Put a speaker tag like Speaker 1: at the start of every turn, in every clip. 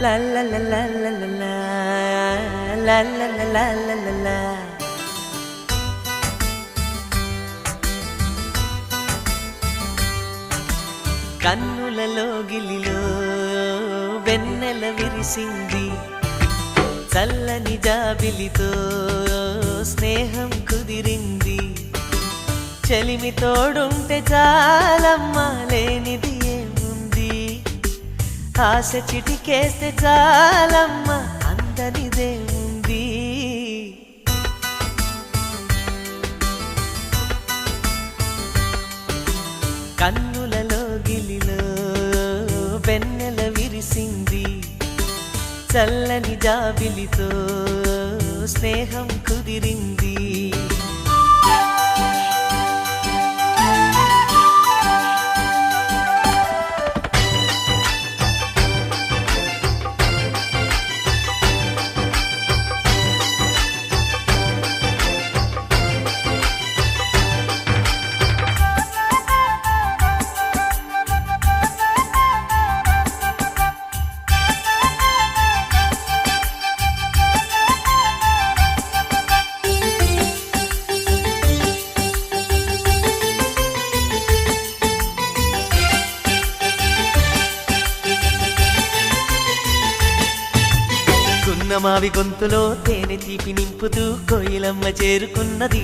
Speaker 1: La la la la la la la la la la la la la la. కన్నులలో గిలిలో వెన్నెల విరిసింది, చల్లని జాబిలితో స్నేహం కుదిరింది. చెలిమి తోడుంటే చాలమ్మా, లేనిది ఏముంది. ఆశ చిటికేస్తే చాలమ్మా, అందనిదేముంది. కన్నులలో గిలిలో వెన్నెల విరిసింది, చల్లని జాబిలితో స్నేహం కుదిరింది. మావి గొంతులో తేనె తీపి నింపుతూ కోయిలమ్మ చేరుకున్నది.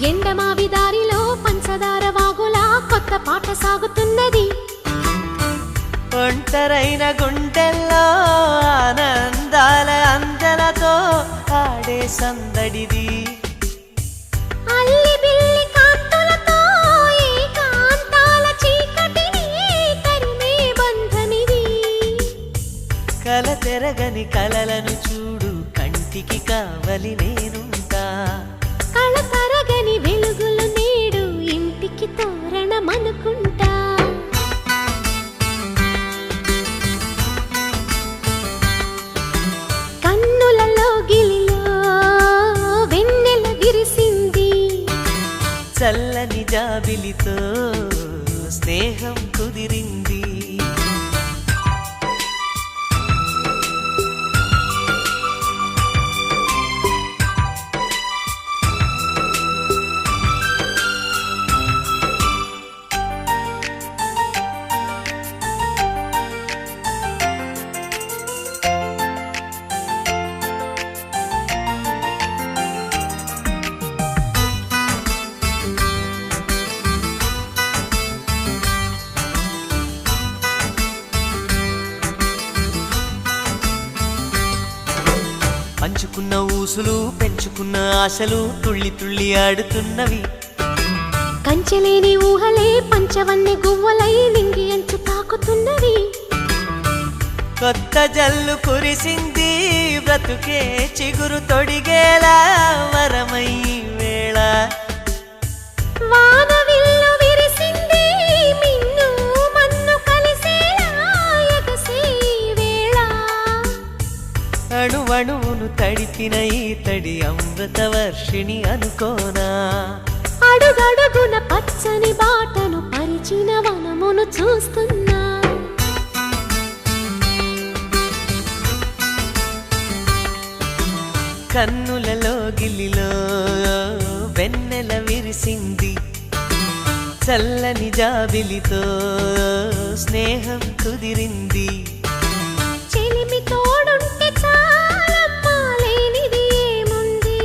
Speaker 2: ఎండమావి దారిలో పంచదార వాగులా కొత్త పాట సాగుతున్నది.
Speaker 1: ఒంటరైన గుండెల్లో ఆనందాల అందలతో ఆడే సందడిది.
Speaker 2: అల్లి బిల్లి కాంతులతో ఏకాంతాల చీకటిని తరిమే బంధమిది.
Speaker 1: కల తెరగని కలలను చూడు, కంటికి కావలి నేనుంటా.
Speaker 2: కళ తరగని వెలుగులు నేడు ఇంటికి తోరణమనుకుంటా. కన్నులలో గిలిలో వెన్నెల విరిసింది,
Speaker 1: చల్లని జాబిలితో స్నేహం కుదిరింది. పంచుకున్న ఊసులు పెంచుకున్న ఆశలు తుళ్ళి తుళ్ళి ఆడుతున్నవి.
Speaker 2: కంచెలేని ఊహలే పంచవన్నె గువ్వలై నింగి అంచు తాకుతున్నవి.
Speaker 1: కొత్త జల్లు కురిసింది, బ్రతుకే చిగురు తొడిగేలా వరమై వేళ.
Speaker 2: వానవిల్లు విరిసింది, మిన్ను మన్ను కలిసేలా ఎగసే వేళ.
Speaker 1: అణువణువును తడిపిన ఈ తడి అమృత వర్షిణి అనుకోనా.
Speaker 2: అడుగడుగున పచ్చని బాటను పరిచిన వనమును చూస్తున్నా.
Speaker 1: కన్నులలో గిలిలో వెన్నెల విరిసింది, చల్లని జాబిలితో స్నేహం కుదిరింది.
Speaker 2: చెలిమి తోడుంటే చాలమ్మా, లేనిది ఏముంది.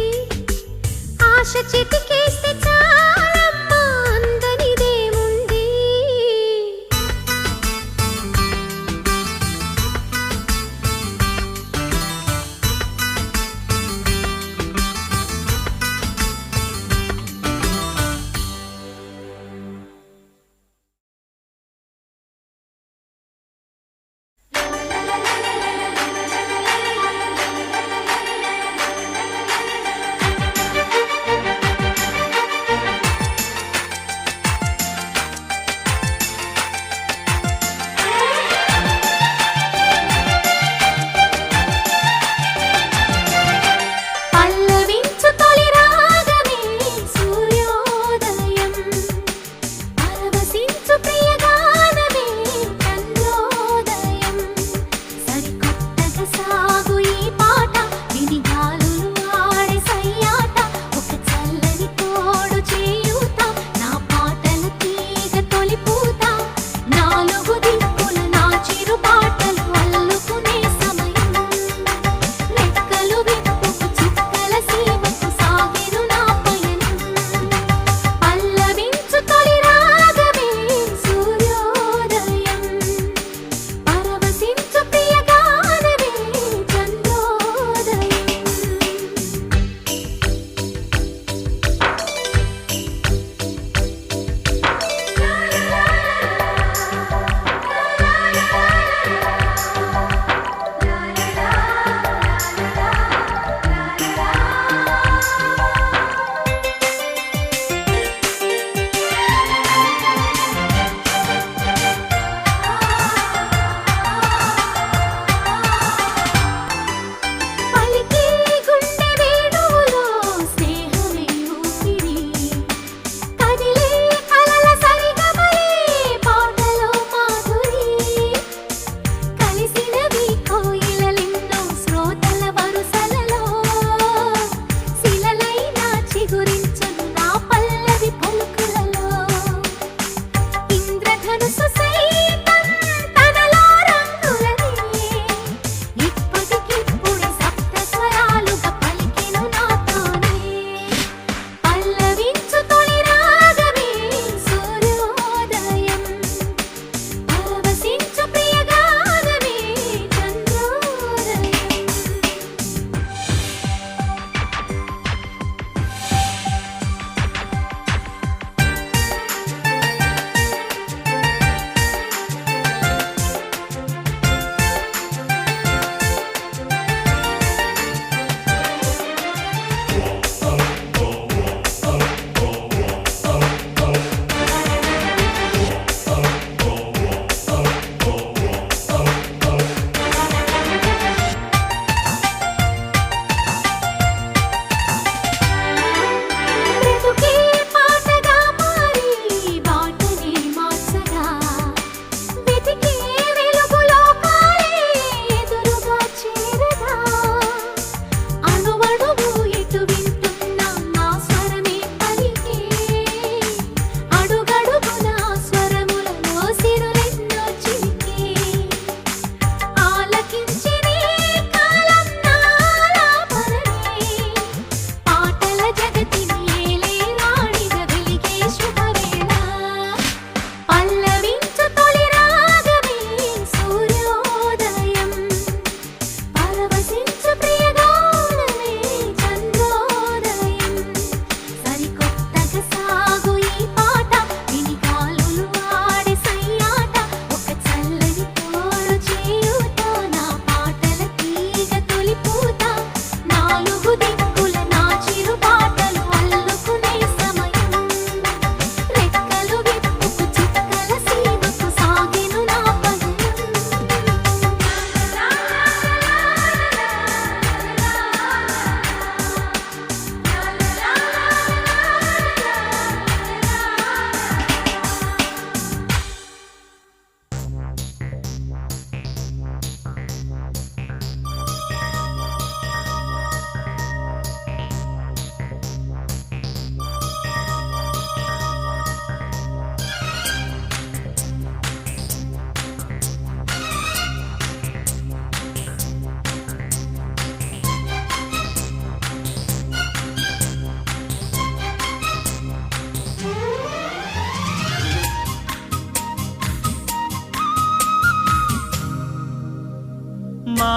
Speaker 2: ఆశ చిటికేస్తే చాలమ్మా, అందనిదేముంది.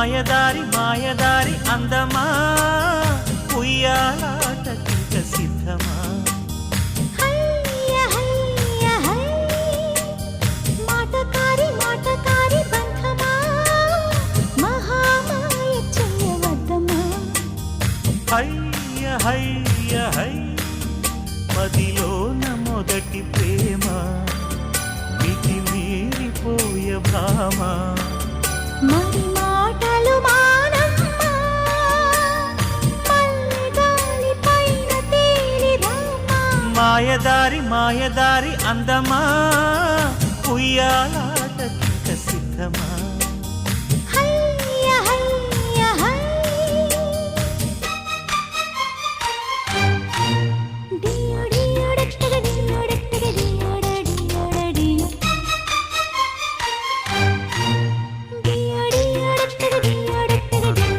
Speaker 1: మాయదారి మాయదారి అందమా ఉయ్యాలాటకింక సిద్ధమా
Speaker 2: హయ్య హయ్య హై మాటకారి మాటకారి బంధమా మహామాయ చెయ్యవద్దమా
Speaker 1: హయ్య హయ్య హై మదిలోన మొదటి ప్రేమ మితి మీరిపోయ భామ
Speaker 2: మరి మాటలు మానమ్మా మల్లెగాలి పైన తేలి రామా
Speaker 1: మాయదారి మాయదారి అందమా ఉయ్యాలాటకింక సిద్ధమా
Speaker 2: హయ్య హయ్య హై డియో డియో డట్టగ డియో డట్టగ డియో డియో డియో డియో డియో డట్టగ డియో డట్టగ డియో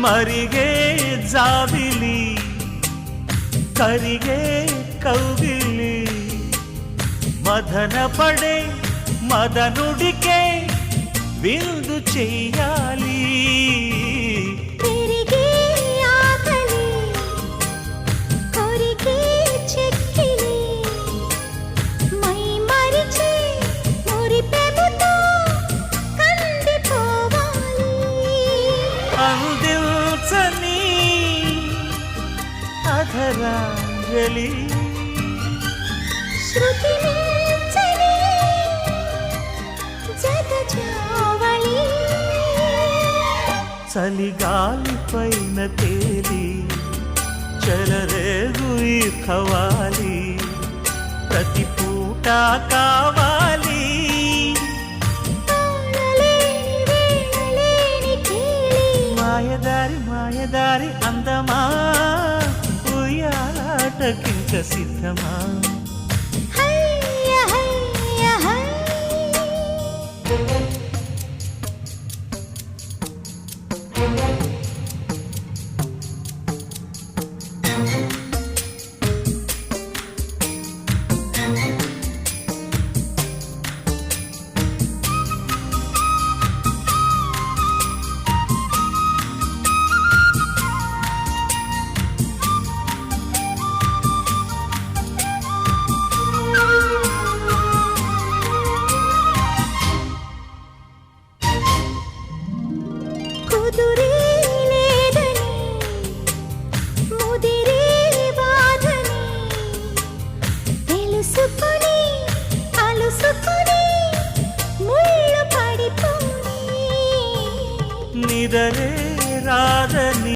Speaker 1: మరిగే జాబిలి కరిగే కౌగిలి మదన పడే మదనుడికే విందు చెయ్యాలి
Speaker 2: పెరిగే ఆకలి కొరికే చెక్కిలి మై మరిచే మురిపెముతో కందిపోవాలి
Speaker 1: అందించని అధరాంజలి
Speaker 2: శృతి మించని జగజావళి
Speaker 1: చలిగాలి పైన తేలి చెలరేగు ఈ ఖవాలి ప్రతి పూట కావాలి
Speaker 2: తాళలేని వేళలేని కేళి
Speaker 1: మాయదారి మాయదారి అందమా ఉయ్యాలాటకింక సిద్ధమా
Speaker 2: హయ్య హయ్య హై కుదురే లేదని ముదిరే బాధని తెలుసుకొని అలుసుకొని ముళ్ళు పడిపోయి
Speaker 1: నిదరే రాదరి